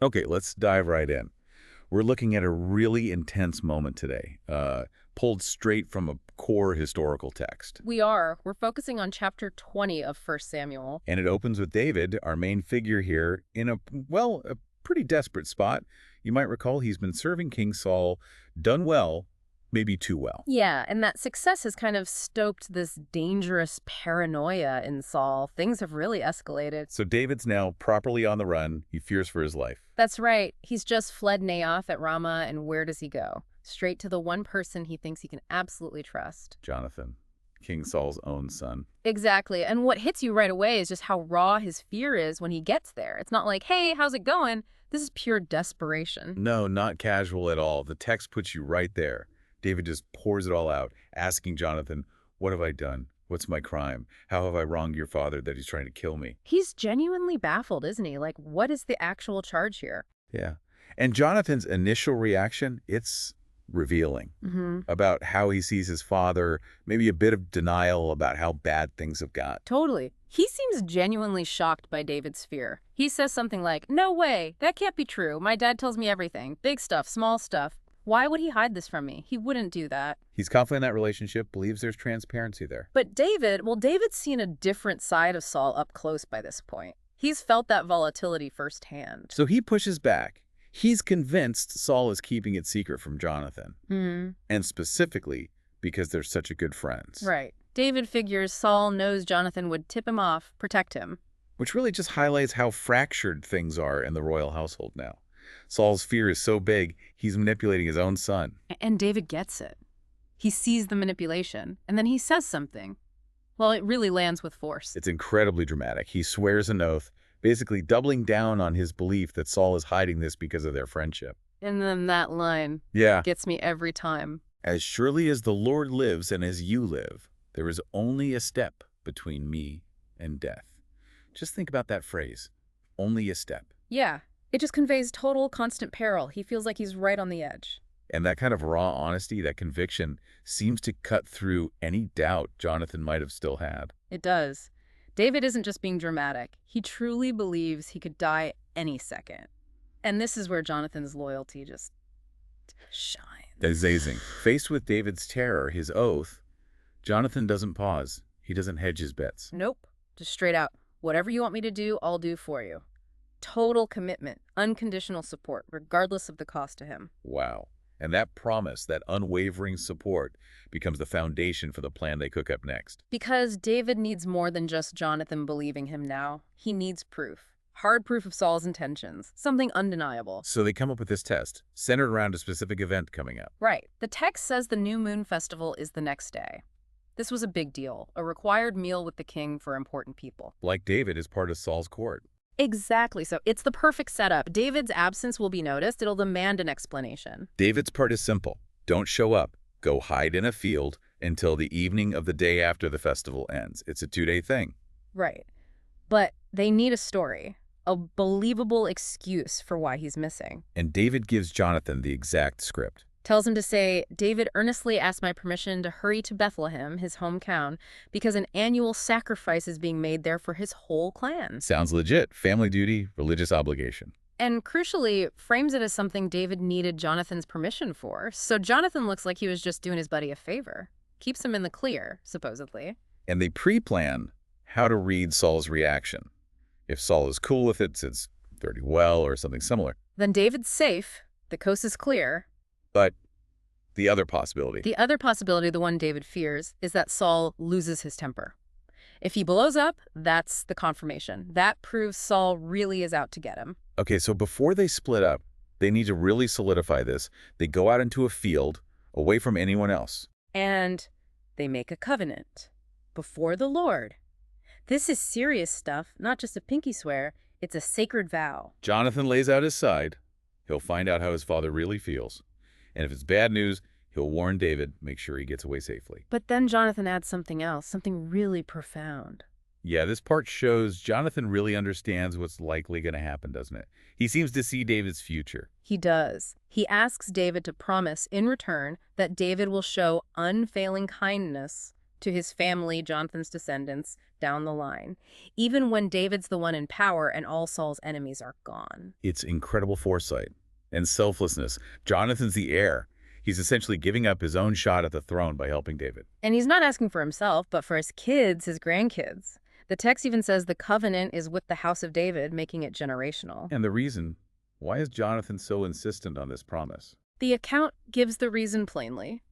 Okay, let's dive right in. We're looking at a really intense moment today, pulled straight from a core historical text. We are. We're focusing on chapter 20 of First Samuel. And it opens with David, our main figure here, in a pretty desperate spot. You might recall he's been serving King Saul, done well, maybe too well. Yeah, and that success has kind of stoked this dangerous paranoia in Saul. Things have really escalated. So David's now properly on the run. He fears for his life. That's right. He's just fled Naoth at Ramah, and where does he go? Straight to the one person he thinks he can absolutely trust. Jonathan, King Saul's own son. Exactly. And what hits you right away is just how raw his fear is when he gets there. It's not like, hey, how's it going? This is pure desperation. No, not casual at all. The text puts you right there. David just pours it all out, asking Jonathan, what have I done? What's my crime? How have I wronged your father that he's trying to kill me? He's genuinely baffled, isn't he? Like, what is the actual charge here? Yeah. And Jonathan's initial reaction, it's revealing about how he sees his father, maybe a bit of denial about how bad things have got. Totally. He seems genuinely shocked by David's fear. He says something like, no way, that can't be true. My dad tells me everything. Big stuff, small stuff. Why would he hide this from me? He wouldn't do that. He's confident in that relationship, believes there's transparency there. But David's seen a different side of Saul up close by this point. He's felt that volatility firsthand. So he pushes back. He's convinced Saul is keeping it secret from Jonathan. And specifically because they're such a good friends. Right. David figures Saul knows Jonathan would tip him off, protect him. Which really just highlights how fractured things are in the royal household now. Saul's fear is so big, he's manipulating his own son. And David gets it. He sees the manipulation, and then he says something. Well, it really lands with force. It's incredibly dramatic. He swears an oath, basically doubling down on his belief that Saul is hiding this because of their friendship. And then that line gets me every time. As surely as the Lord lives and as you live, there is only a step between me and death. Just think about that phrase, only a step. Yeah, it just conveys total constant peril. He feels like he's right on the edge. And that kind of raw honesty, that conviction, seems to cut through any doubt Jonathan might have still had. It does. David isn't just being dramatic. He truly believes he could die any second. And this is where Jonathan's loyalty just shines. That's amazing. Faced with David's terror, his oath, Jonathan doesn't pause. He doesn't hedge his bets. Nope. Just straight out. Whatever you want me to do, I'll do for you. Total commitment, unconditional support, regardless of the cost to him. Wow. And that promise, that unwavering support, becomes the foundation for the plan they cook up next. Because David needs more than just Jonathan believing him now. He needs proof. Hard proof of Saul's intentions. Something undeniable. So they come up with this test, centered around a specific event coming up. Right. The text says the New Moon Festival is the next day. This was a big deal, a required meal with the king for important people. Like David is part of Saul's court. Exactly. So it's the perfect setup. David's absence will be noticed. It'll demand an explanation. David's part is simple. Don't show up. Go hide in a field until the evening of the day after the festival ends. It's a 2-day thing. Right. But they need a story, a believable excuse for why he's missing. And David gives Jonathan the exact script. Tells him to say, David earnestly asked my permission to hurry to Bethlehem, his hometown, because an annual sacrifice is being made there for his whole clan. Sounds legit. Family duty, religious obligation. And crucially, frames it as something David needed Jonathan's permission for. So Jonathan looks like he was just doing his buddy a favor. Keeps him in the clear, supposedly. And they pre-plan how to read Saul's reaction. If Saul is cool with it, says very well, or something similar. Then David's safe, the coast is clear. But the other possibility. The one David fears, is that Saul loses his temper. If he blows up, that's the confirmation. That proves Saul really is out to get him. Okay, so before they split up, they need to really solidify this. They go out into a field, away from anyone else. And they make a covenant before the Lord. This is serious stuff, not just a pinky swear. It's a sacred vow. Jonathan lays out his side. He'll find out how his father really feels. And if it's bad news, he'll warn David, make sure he gets away safely. But then Jonathan adds something else, something really profound. Yeah, this part shows Jonathan really understands what's likely going to happen, doesn't it? He seems to see David's future. He does. He asks David to promise in return that David will show unfailing kindness to his family, Jonathan's descendants, down the line, even when David's the one in power and all Saul's enemies are gone. It's incredible foresight and selflessness. Jonathan's the heir. He's essentially giving up his own shot at the throne by helping David. And he's not asking for himself, but for his kids, his grandkids. The text even says the covenant is with the house of David, making it generational. And the reason, why is Jonathan so insistent on this promise? The account gives the reason plainly.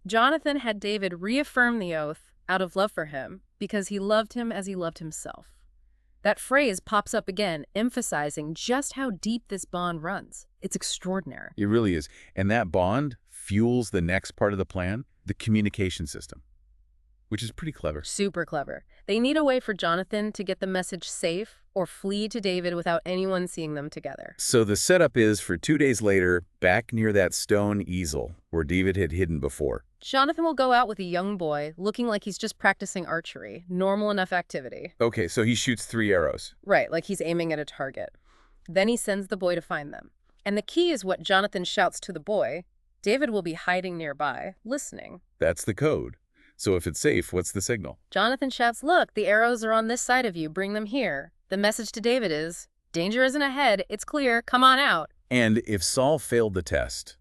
Jonathan had David reaffirm the oath out of love for him because he loved him as he loved himself. That phrase pops up again, emphasizing just how deep this bond runs. It's extraordinary. It really is. And that bond fuels the next part of the plan, the communication system, which is pretty clever. Super clever. They need a way for Jonathan to get the message safe or flee to David without anyone seeing them together. So the setup is for 2 days later, back near that stone easel where David had hidden before. Jonathan will go out with a young boy, looking like he's just practicing archery. Normal enough activity. Okay, so he shoots 3 arrows. Right, like he's aiming at a target. Then he sends the boy to find them. And the key is what Jonathan shouts to the boy. David will be hiding nearby, listening. That's the code. So if it's safe, what's the signal? Jonathan shouts, "Look, the arrows are on this side of you. Bring them here." The message to David is, "Danger isn't ahead. It's clear. Come on out." And if Saul failed the test,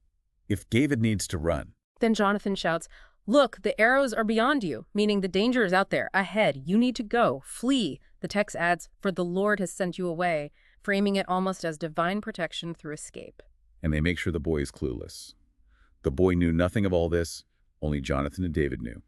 if David needs to run, Then Jonathan shouts, "Look, the arrows are beyond you," meaning the danger is out there, ahead. You need to go, flee. The text adds, "For the Lord has sent you away," framing it almost as divine protection through escape. and they make sure the boy is clueless. The boy knew nothing of all this, only Jonathan and David knew.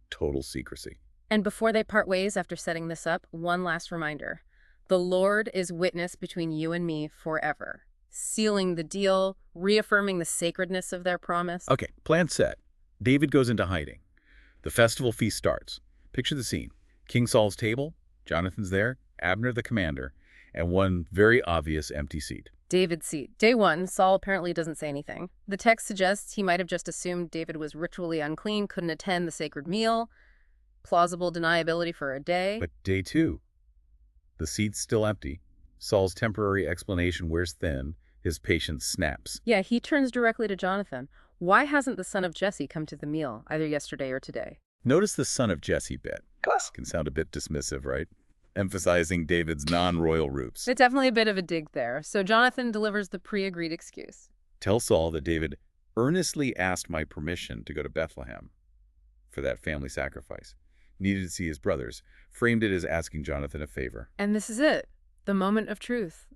Total secrecy. And before they part ways after setting this up, one last reminder. The Lord is witness between you and me forever, sealing the deal, reaffirming the sacredness of their promise. Okay, plan set. David goes into hiding. The festival feast starts. Picture the scene. King Saul's table, Jonathan's there, Abner the commander, and one very obvious empty seat. David's seat. Day one, Saul apparently doesn't say anything. The text suggests he might have just assumed David was ritually unclean, couldn't attend the sacred meal. Plausible deniability for a day. But day two, the seat's still empty. Saul's temporary explanation wears thin. His patience snaps. Yeah, he turns directly to Jonathan. Why hasn't the son of Jesse come to the meal, either yesterday or today? Notice the son of Jesse bit. Can sound a bit dismissive, right? Emphasizing David's non-royal roots. It's definitely a bit of a dig there. So Jonathan delivers the pre-agreed excuse. Tell Saul that David earnestly asked my permission to go to Bethlehem for that family sacrifice. Needed to see his brothers. Framed it as asking Jonathan a favor. And this is it. The moment of truth.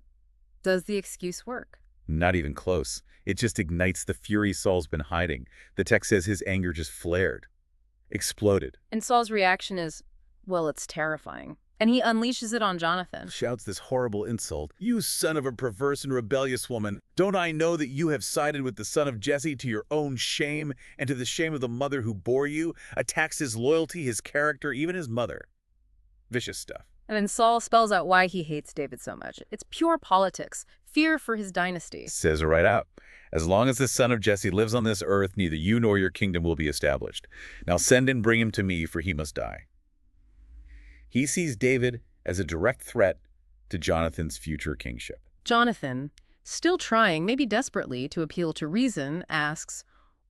Does the excuse work? Not even close. It just ignites the fury Saul's been hiding. The text says his anger just flared. Exploded. And Saul's reaction is, well, it's terrifying. And he unleashes it on Jonathan. Shouts this horrible insult. You son of a perverse and rebellious woman. Don't I know that you have sided with the son of Jesse to your own shame and to the shame of the mother who bore you? Attacks his loyalty, his character, even his mother. Vicious stuff. And then Saul spells out why he hates David so much. It's pure politics, fear for his dynasty. Says it right out. As long as the son of Jesse lives on this earth, neither you nor your kingdom will be established. Now send and bring him to me, for he must die. He sees David as a direct threat to Jonathan's future kingship. Jonathan, still trying, maybe desperately, to appeal to reason, asks,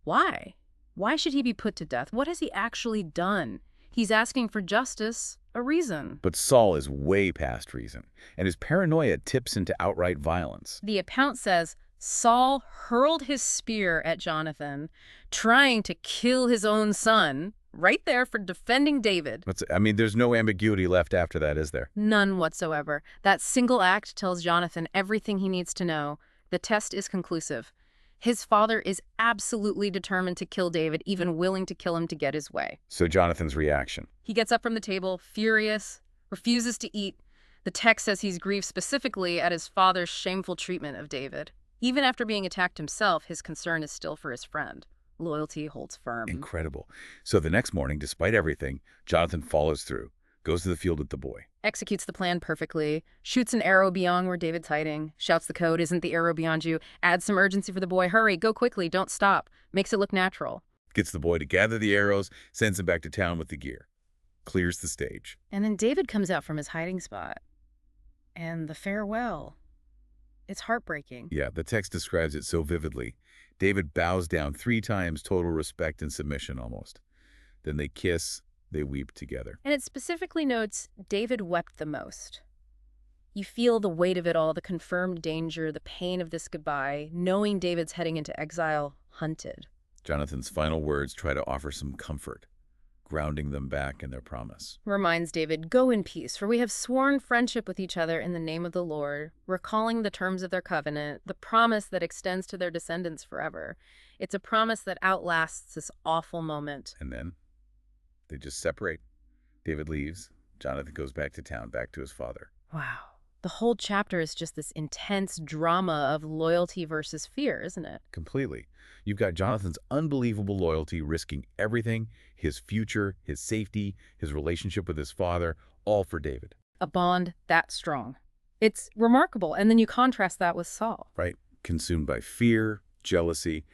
why? Why should he be put to death? What has he actually done? He's asking for justice, a reason. But Saul is way past reason, and his paranoia tips into outright violence. The account says, Saul hurled his spear at Jonathan, trying to kill his own son, right there for defending David. There's no ambiguity left after that, is there? None whatsoever. That single act tells Jonathan everything he needs to know. The test is conclusive. His father is absolutely determined to kill David, even willing to kill him to get his way. So Jonathan's reaction. He gets up from the table, furious, refuses to eat. The text says he's grieved specifically at his father's shameful treatment of David. Even after being attacked himself, his concern is still for his friend. Loyalty holds firm. Incredible. So the next morning, despite everything, Jonathan follows through, goes to the field with the boy. Executes the plan perfectly, shoots an arrow beyond where David's hiding, shouts the code, "Isn't the arrow beyond you?" Adds some urgency for the boy, "Hurry, go quickly, don't stop." Makes it look natural. Gets the boy to gather the arrows, sends him back to town with the gear. Clears the stage. And then David comes out from his hiding spot. And the farewell. It's heartbreaking. Yeah, the text describes it so vividly. David bows down 3 times, total respect and submission almost. Then they kiss, They weep together. And it specifically notes David wept the most. You feel the weight of it all, the confirmed danger, the pain of this goodbye, knowing David's heading into exile, hunted. Jonathan's final words try to offer some comfort, grounding them back in their promise. Reminds David, "Go in peace, for we have sworn friendship with each other in the name of the Lord," recalling the terms of their covenant, the promise that extends to their descendants forever. It's a promise that outlasts this awful moment. And then they just separate. David leaves. Jonathan goes back to town, back to his father. Wow. The whole chapter is just this intense drama of loyalty versus fear, isn't it? Completely. You've got Jonathan's unbelievable loyalty, risking everything, his future, his safety, his relationship with his father, all for David. A bond that strong. It's remarkable. And then you contrast that with Saul. Right? Consumed by fear, jealousy.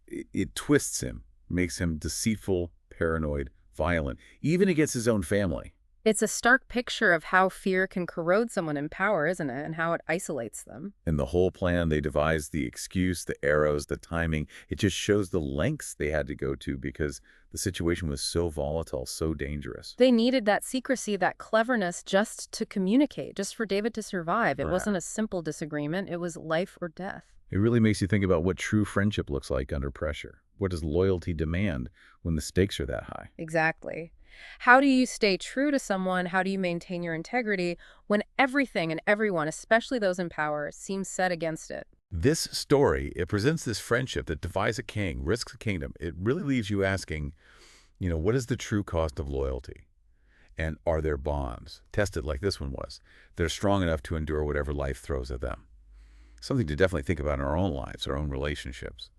It twists him, makes him deceitful, paranoid, violent, even against his own family. It's a stark picture of how fear can corrode someone in power, isn't it? And how it isolates them. And the whole plan, they devised the excuse, the arrows, the timing. It just shows the lengths they had to go to because the situation was so volatile, so dangerous. They needed that secrecy, that cleverness just to communicate, just for David to survive. It wasn't a simple disagreement. It was life or death. It really makes you think about what true friendship looks like under pressure. What does loyalty demand when the stakes are that high? Exactly. How do you stay true to someone? How do you maintain your integrity when everything and everyone, especially those in power, seems set against it? This story, it presents this friendship that defies a king, risks a kingdom. It really leaves you asking, what is the true cost of loyalty? And are there bonds, tested like this one was, that are strong enough to endure whatever life throws at them? Something to definitely think about in our own lives, our own relationships.